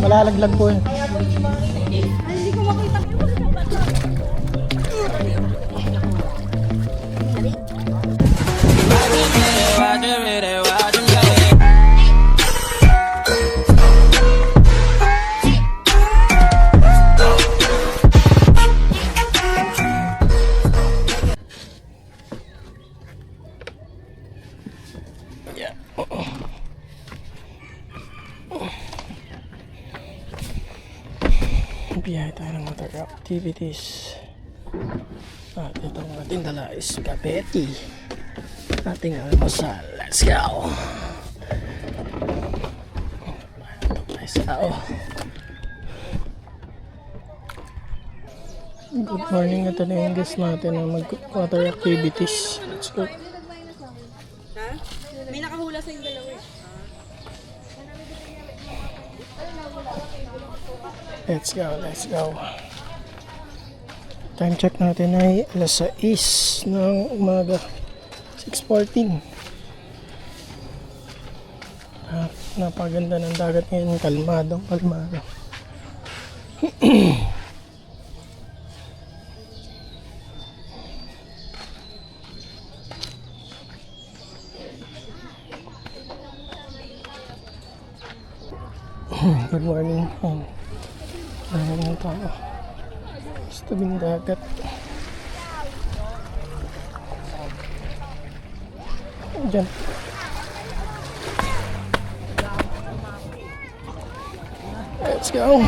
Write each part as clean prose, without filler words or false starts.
malalaglag po yun. Hindi ko makita. Biyahe tayo ng water activities. At itong ating dala is spaghetti. Ating almusal. Let's go! Let's go! Good morning. Ito na yung guest natin na mag-water activities. Let's go! Ha? May nakahula sa yung dalawa. Let's go, let's go. Time check natin ay alas 6 ng umaga. 6:14. At napaganda ng dagat ngayon. Kalmado. Good morning. Dahil ng tao sa tabing dagat. Diyan. Let's go.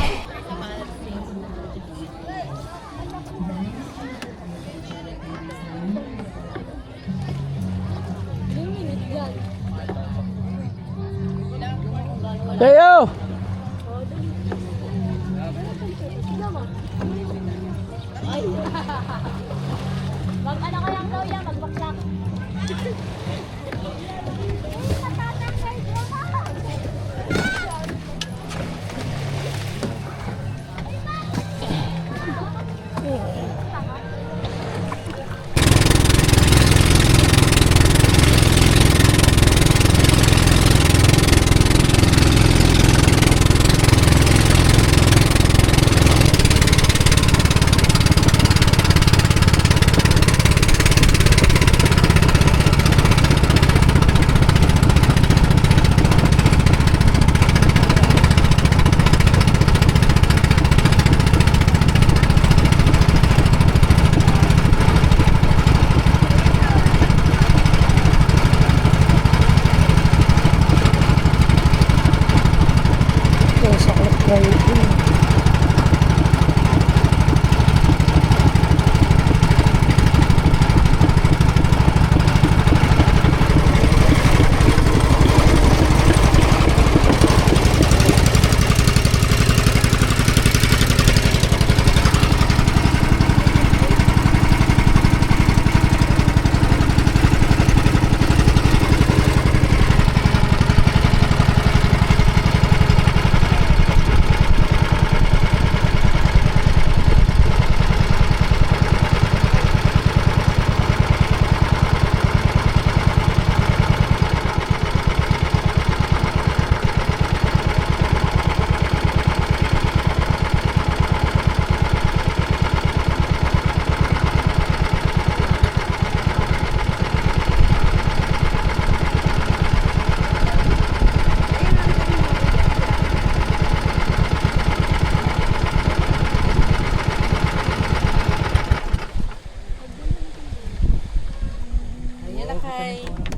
Tayo! Mag-ano ka lang daw yan, magbaksak.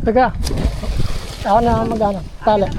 Teka, ako na mag-ano, tali.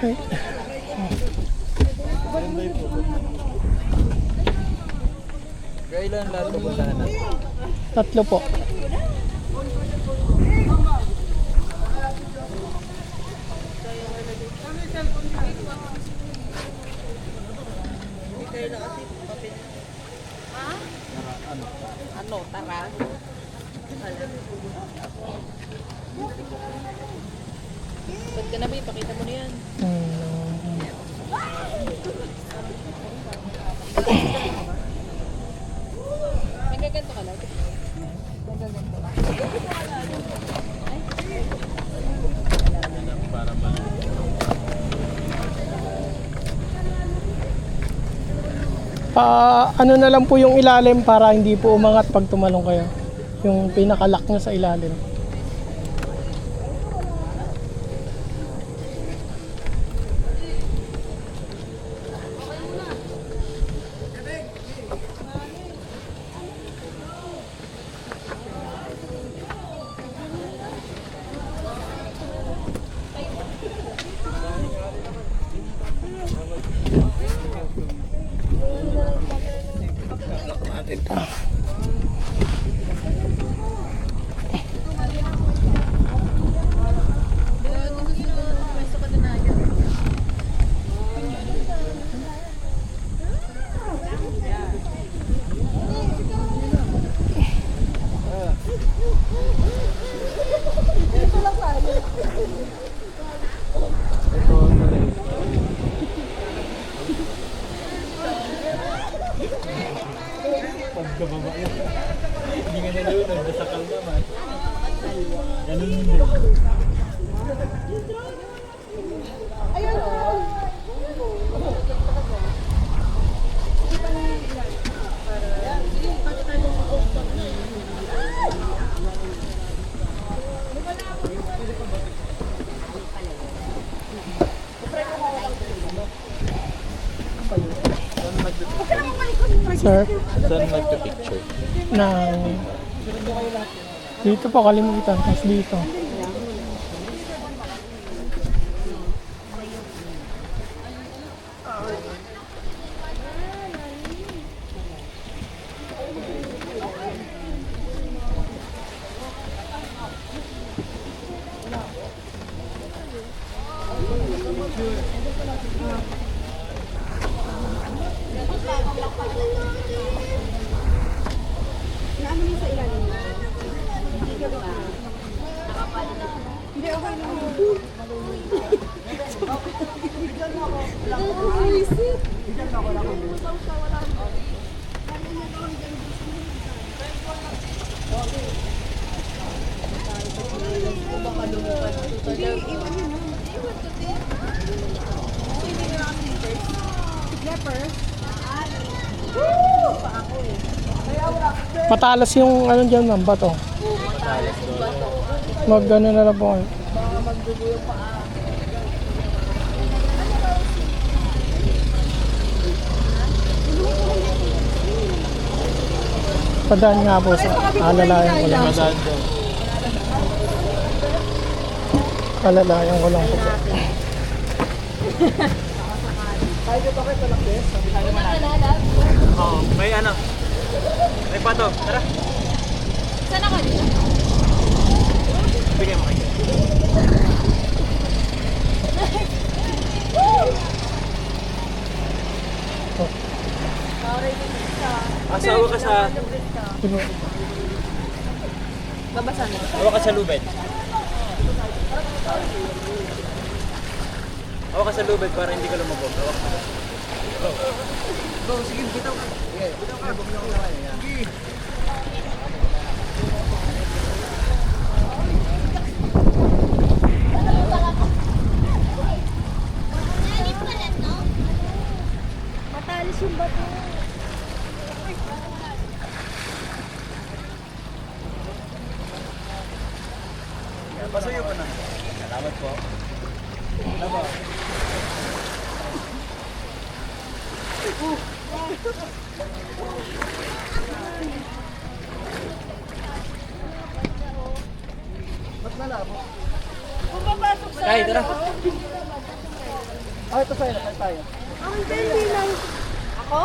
Ay. Kailan lahat pupuntahan natin? 3 po. Ano, tara. Ba't ka na ba? Pakita mo na yan. Nagaganto ka lang. Ano na lang po yung ilalim para hindi po umangat pag tumalong kayo. Yung pinakalock niya sa ilalim. Pagkababa yan. Hindi nga nalunod, nasakal naman. Ganun din. Sir, Saan nagka-picture? dito po kalimutan. Tapos dito. Matalas yung ano dyan, ma'am, bato. Mag-ano na lang po kayo. Padaan nga po sa alalayan ko lang. Madaan daw. Alalayan ko lang po. Oo, may ano. May pato, tara. Saan ako dito? Bigyan mo kayo. Asawa ka sa... Diba? Babasa na. Awa ka sa lubed. Awa ka sa lubed para hindi ka lumabog. Awa ka. Go, sige, bitaw ka. Bitaw ka, bumitaw ka. Sige. Matalis yung bato. Pasuyo ko na. Salamat po. Salamat. Ba't nalabo? Kung papasok Kaya, tara. Ah, ito sa'yo, tayo. Ang dali lang. Ako?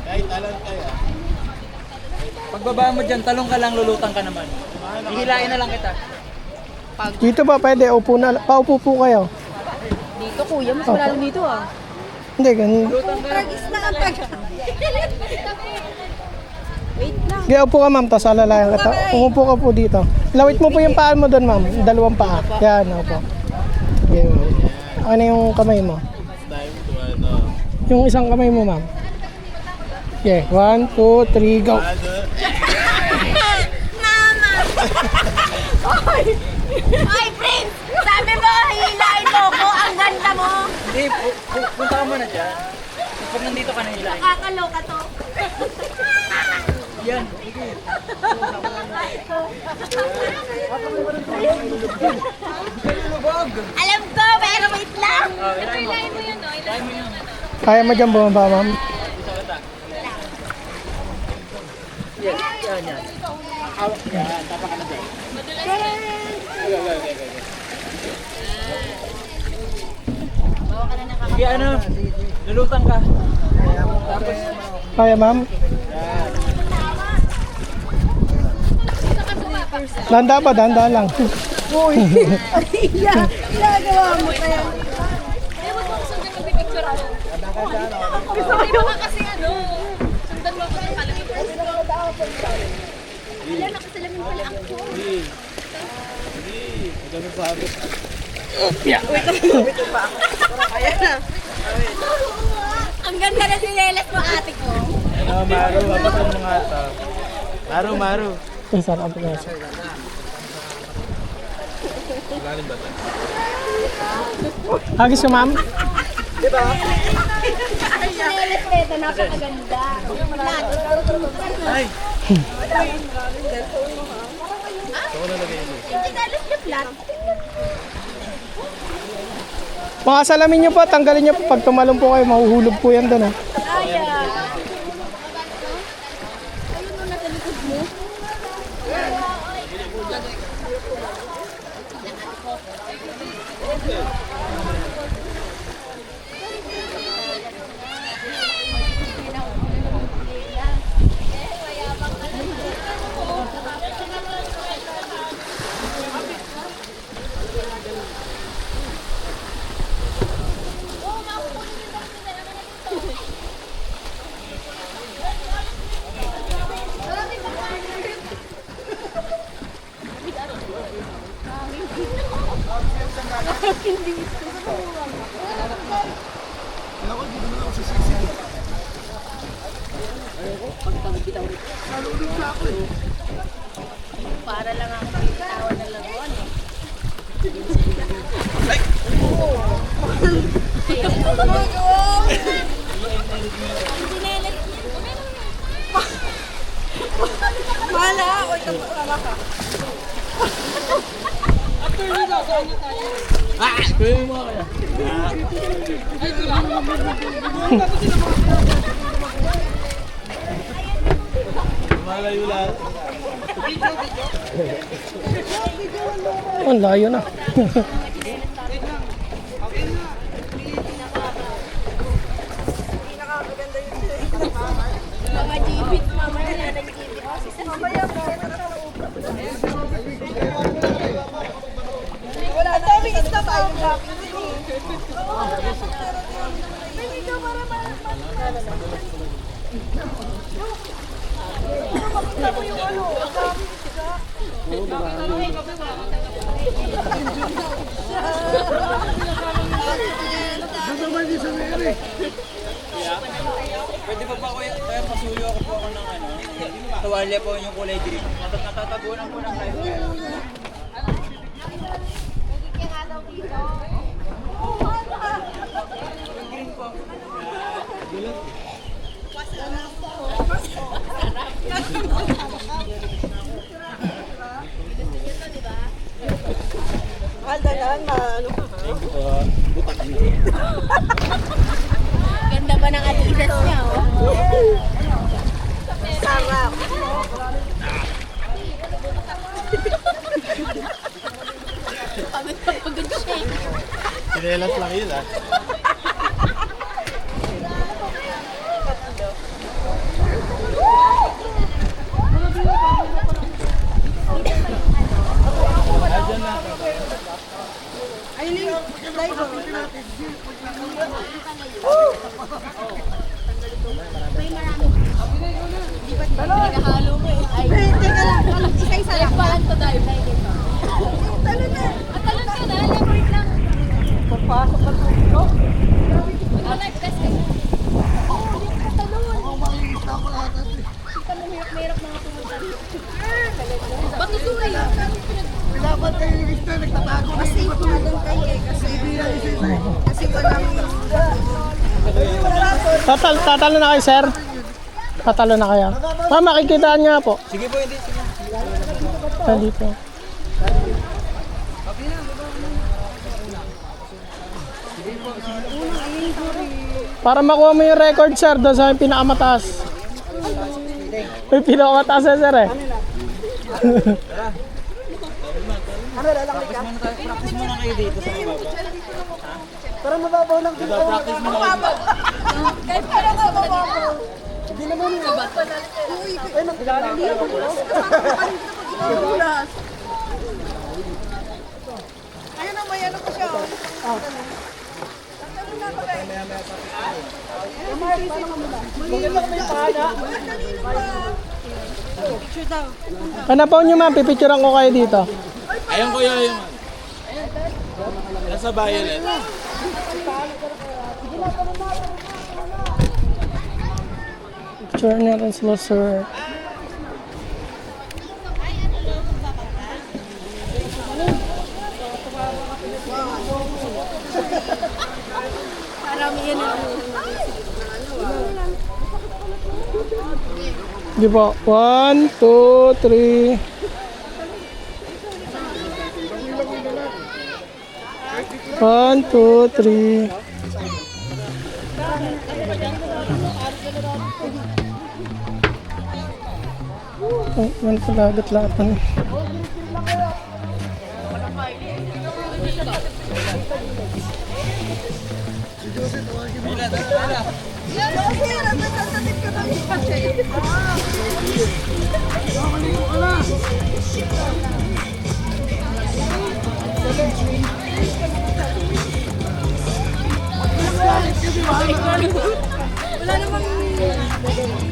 Kahit alam tayo. Pagbaba mo dyan, talong ka lang, lulutang ka naman. Hihilain na lang kita. Dito ba pwede? Upo na, paupo po kayo. Dito kuya, mas malalim dito ah. Hindi, ganun. Lutang ka. Isna ang pag... Wait lang. Sige, upo ka ma'am, tapos alalayan ka. Umupo ka po dito. Lawit mo po yung paa mo doon ma'am. Dalawang paa. Yan, upo. Okay, ma'am. Ano yung kamay mo? Yung isang kamay mo ma'am. Okay, 1, 2, 3, go. Ay, Prince! Sabi mo, hilain mo ko. Ang ganda mo. Hindi, punta ka muna dyan. Pag nandito ka na, hilain. Kakaloka to. Yan. Alam ko, pero wait lang. Hilain mo yun, no? Hilain mo yun. Kaya mo dyan bumaba ma'am? Yan, yan, yan. Hawak yan, tapa ka na dyan. Sige, ano, lulutang ka. Tapos, Kaya ma'am? Danda pa, danda lang. Ginagawa mo kaya. Gusto ko yung kasi ano. Sundan mo ako ng kalagay. Wala, nakasalamin pala ako. Ayan na. Ang ganda na sinelas mo, ate ko. ano, Maru, abutan mo nga ito. Maru, Maru. Ay, sarap po kasi. Hagis ka ma'am? Ang sinelas nito, napakaganda. Ay! Sinelas niya flat. Mga salamin nyo po, tanggalin nyo po. Pag tumalong po kayo, mahuhulog po yan doon. Ayun mo na sa likod mo. Para lang ako bitawan ng laruan eh. Mala, o ito tama ka. Kuya mo kaya. Malayo lahat. Ang layo na. Mama Jibit, mamaya na nag-Jibit. Wala, ang daming isda pa. Pwede pa ba ako yung pasuyo ako po ako ng ano? Tuwalya po yung kulay green. Natatabunan ko ng live wire. Green po. Alda yan, ano ka. Ganda ba ng adidas niya, oh? Sarap. Pagod Sinelas lang yun ah. Ayun yung live ko. Pinakahalo mo eh. Ay, Teka lang, isa-isa lang. paano to dive? Talon na. Talon ka na, wait lang. Papasok ka dito. Ito live test eh. Mahirap mga pumunta dito. Bakit ito eh? Dapat kayo yung gusto, nagtatago. Mas safe nga doon kayo eh. Kasi walang... Tatalo na kayo, sir. Tatalo na kayo. Ma'am, makikitaan nga po. Sige po, hindi. Sige. Dito. Para makuha mo yung record, sir, doon sa pinakamataas. May pinakamataas na, sir, eh. Practice muna kayo dito sa baba. Para mababaw lang dito. Practice muna kayo. Kahit parang ka mababaw. Hindi naman yun. Ay, magkakaroon. Ayun na, may ano pa siya. Panapaw nyo, ma'am. Pipicturean ko kayo dito. Ayun kuya yung... Nasa violet. Picture natin sila, sir. Parang yan ang... Di ba? 1, 2, 3. One, two, three. Oh, yan pala, agad lahat na.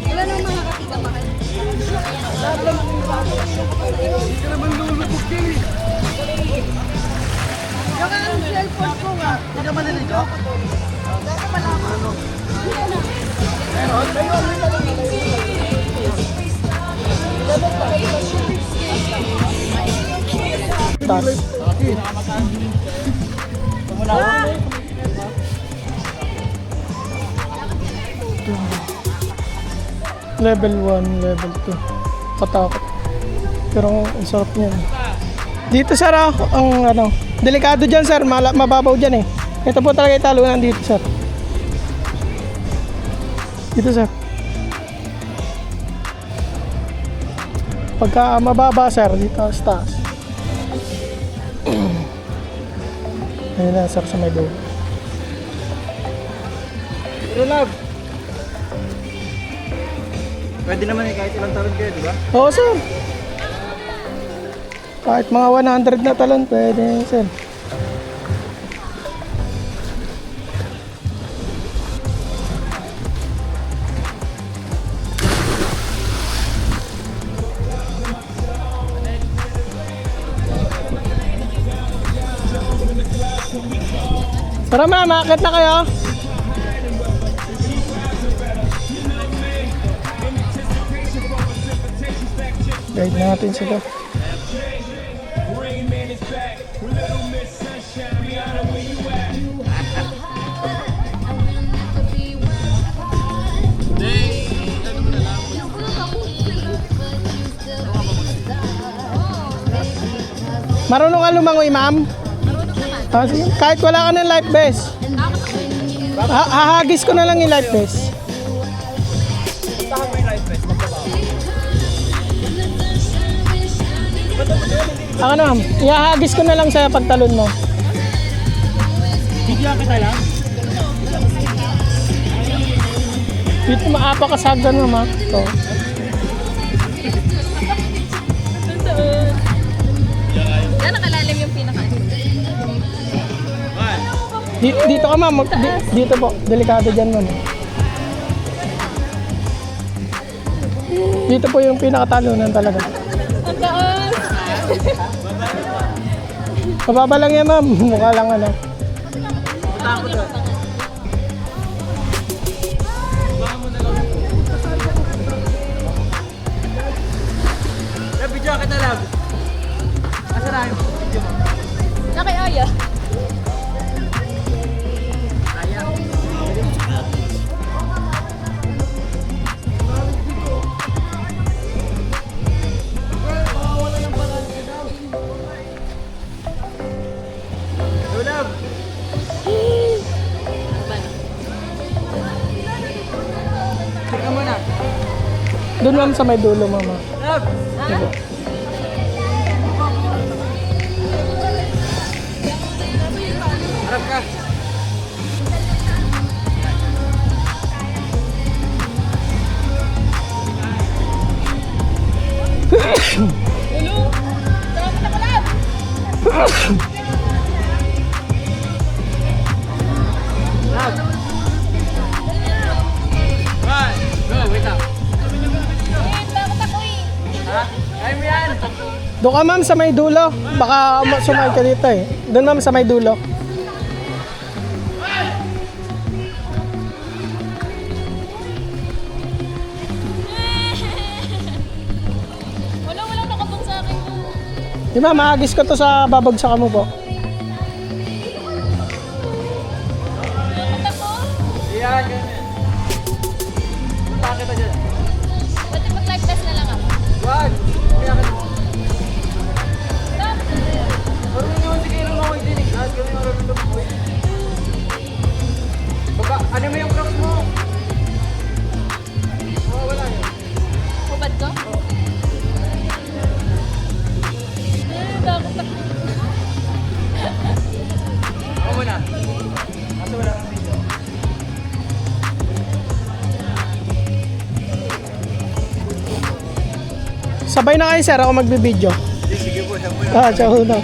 Wala namang makakakita ba kayo? Hindi ka naman lulubog yan eh. Yung ang cellphone ko nga. Hindi ka maniligaw? Dahil ka malaman. Ano? Level 1, level 2. Patakot. Pero ang sarap niyan. Dito, sir, ang ano, delikado dyan, sir. Mababaw dyan eh. Ito po talaga yung talunan dito, sir. Dito, sir. Pagka mababa, sir, dito sa taas. Ayun na, sir, sa may dulo. Pero love. Pwede naman eh, kahit ilang talon kayo, di ba? Oo, sir. Kahit mga 100 na talon, pwede, sir. Tara, ma'am, akit na kayo. Guide natin sila. Marunong ka lumangoy, ma'am? Sige. Kahit wala ka ng life vest. Hahagis ko na lang yung life vest. Ako na, ihahagis ko na lang sa'yo pagtalon mo. Bigyan kita lang. Dito maapakasagan mama. Ito. Yan, nakalalim yung pinaka. Dito ka ma'am. Dito po. Delikado dyan ma'am. Dito po yung pinakatalunan talaga. Ang taas. Mababa lang yan ma'am. Mukha lang ano. Love, video kita love. Asa na yung video mo? Nakiaya. Kaya. Yo, love. Teka muna. Doon ma'am sa may dulo mama. Love. Diba? Harap ka. Love. One, go, wait up. Ha? Kaya mo yan. Doon ka ma'am sa may dulo. Baka sumay ka dito eh. Doon ma'am sa may dulo. Walang nakatong sa akin. Di ba, maagis ko to sa babagsakan mo po. Yan, ganyan. Punta kita dyan. Pwede mag-live test na lang ako. Wag! Kaya ka naman. Marunong naman si Kailang ako din eh. Lahat kami marunong lumakoy. Baka, ano mo yung crocs mo? Wala yun. Hubad ko? Bakit ako? Ako muna. Kaso wala kang video. Sabay na kayo sir, ako magbibideo. Sige po, siya po na. Ah, siya na.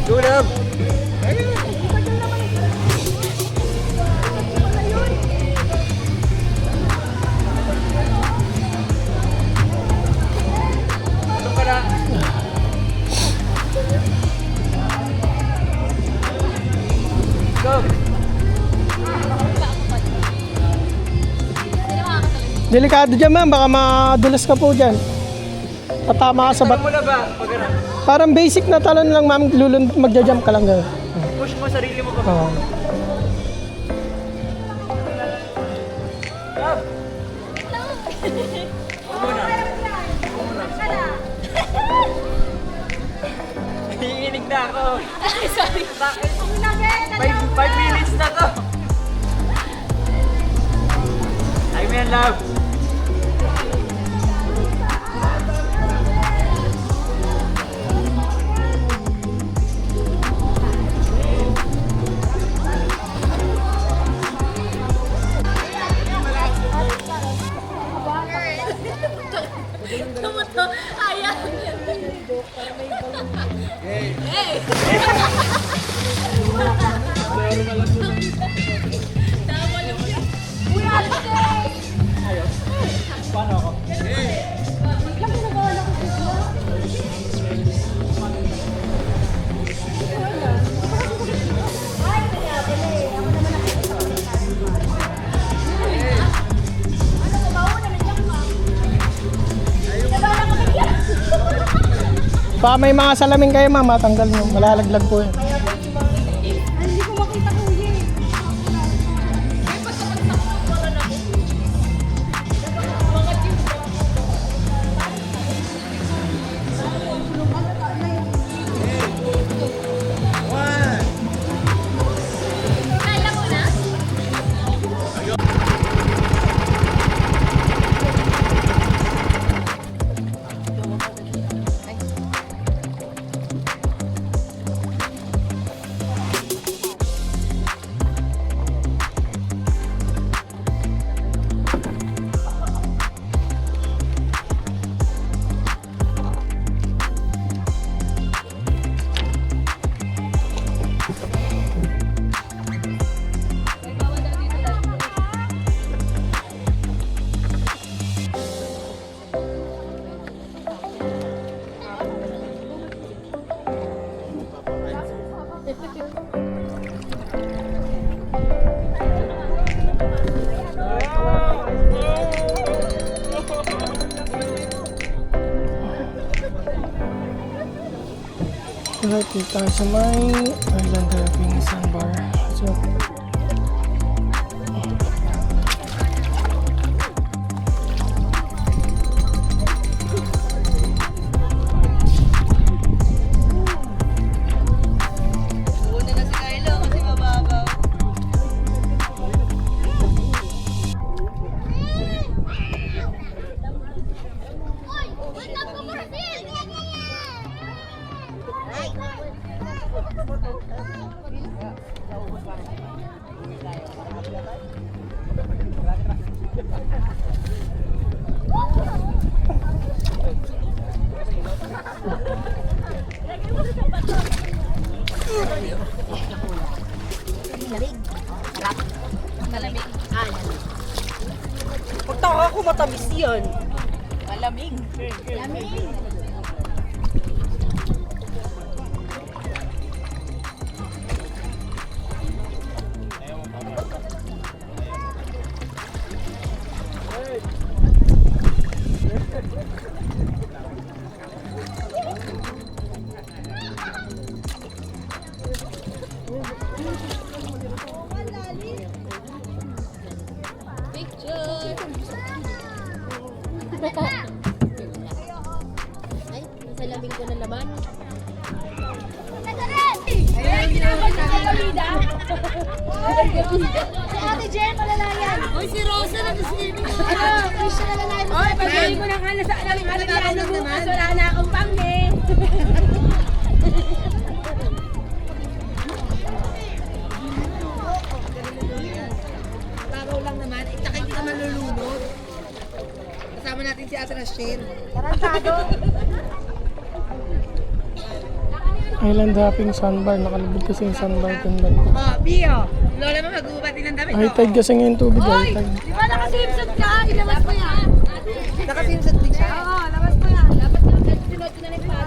Go, love! Ito pala. Go! Hindi na makakatalag. Delikado dyan ma'am, baka madulas ka po dyan. Tatama ka sa Parang bat. mo na ba? Pag ano, Parang basic na talon lang ma'am, magja-jump ka lang gano'n. push mo sarili mo pa. Oo. Love! Ako muna. Ako muna. Nanginginig na ako. Ay, sorry. Bakit? 5 minutes na to. Ay, man, love. Tumuto. Ayaw. Hey! Tama lang siya. Uy, Ate! Paano ako? Baka may mga salamin kayo ma'am, matanggal nyo. Malalaglag po yan. Kala mo na? Alright, dito tayo sa may Island Driving Sandbar. So, Una na si Kylo kasi mababaw. Malamig. Ah, yan. Pagtaka ko matamis yan. Malamig. Malamig. Picture. Ay, nasa lamig ko na naman. Ayun, ginagawa sa Galida. Si Ate Jen, malalayan. Uy, si Rosa na kasi Christian malalayan. Uy, pagkain ko ng alas sa ano bukas, wala na akong pangme. Babaw lang naman. Itaka hindi ka malulunod. Kasama natin si Ate Rachel. Island Hopping Sandbar. Nakalubog kasi yung sandbar dun ba? Oh, Pio. Lola mo mag-uubati ng damit. High tide kasi ngayon tubig. High tide. Di ba nakasimsot ka? Ilabas mo yan. Nakasimsat din siya. Oo, labas mo yan. Dapat na sunod ko na rin pa.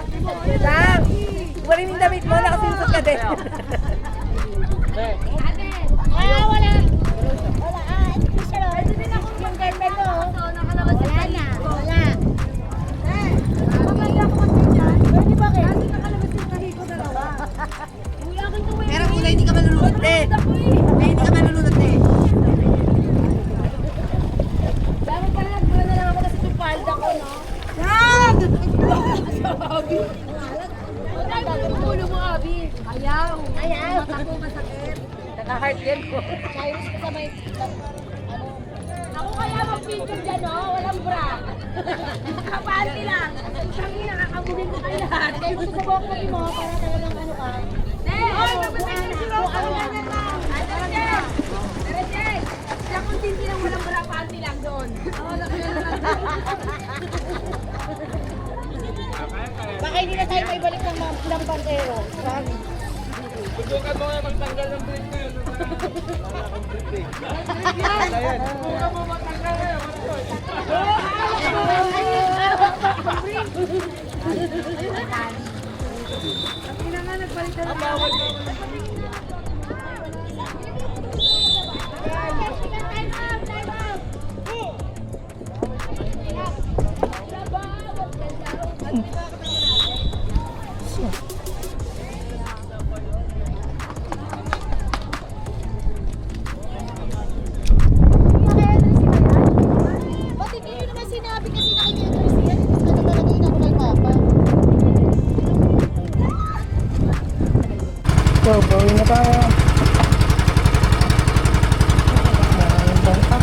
Lang. Wala yung damit mo. Nakasimsat ka din. Ate, wala. Wala. Ito siya. Ito din ako yung girlfriend ko. Nakalabas wala na. Wala. Mamaya ako mag-ganyan. Pwede ba kayo? Kasi nakalabas yung tahi ko dalawa. Uy, akin to eh. Pero kulay hindi ka malulunod eh. Hindi ka malulunod eh. Dapat pala nagmula na lang ako kasi yung palda ko, no? Yan! Abi. Huwag tayo pumupulo mo, Abi. Ayaw. Ayaw. Ako masakit. Naka-heart yan ko. Virus ko sa may... Ano? Ako kaya mag-picture dyan, no? Walang bra. Nakapanti lang. Tangi, nakakabulin ko kayo lahat. Kaya gusto sa buhok natin mo, para talagang ano ka. Hoy, magpapicture si Rosa. Tara, Jen. Tara, Jen. Siya kung tinti lang walang bra, panty lang doon. Oo, nakaya lang. Baka hindi na tayo may balik ng mga pantero. Subukan mo nga magtanggal ng brief ko yun. Subukan mo magtanggal ngayon. Ba't hindi nyo naman sinabi kasi nakikita yan? Gusto na talaga yun ako kay Papa. So, bawi na tayo. Maraming bangka.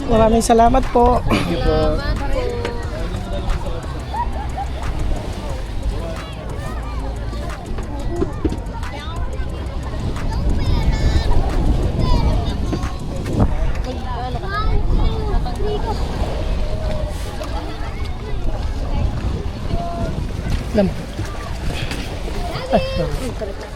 Maraming salamat po. Salamat po. Ay, sorry.